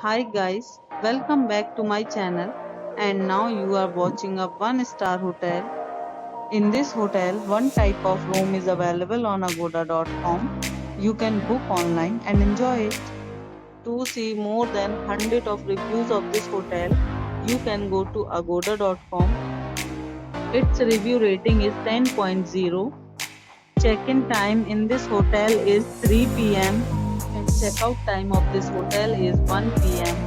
Hi guys, welcome back to my channel and now you are watching a 1-star hotel. In this hotel, one type of room is available on agoda.com. You can book online and enjoy it. To see more than 100 of reviews of this hotel, you can go to agoda.com. Its review rating is 10.0. Check-in time in this hotel is 3 p.m. and check-out time of this hotel is 1 p.m.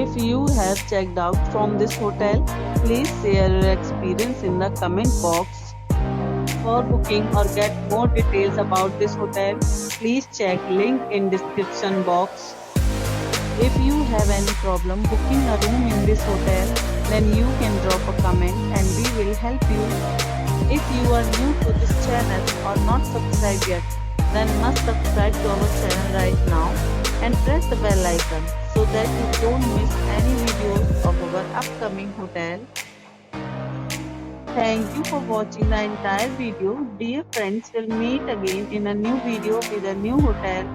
If you have checked out from this hotel, please share your experience in the comment box. For booking or get more details about this hotel, please check link in description box. If you have any problem booking a room in this hotel, then you can drop a comment and we will help you. If you are new to this channel or not subscribed yet, then must subscribe to our channel right now and press the bell icon so that you don't miss any videos of our upcoming hotel. Thank you for watching the entire video. Dear friends, we'll meet again in a new video with a new hotel.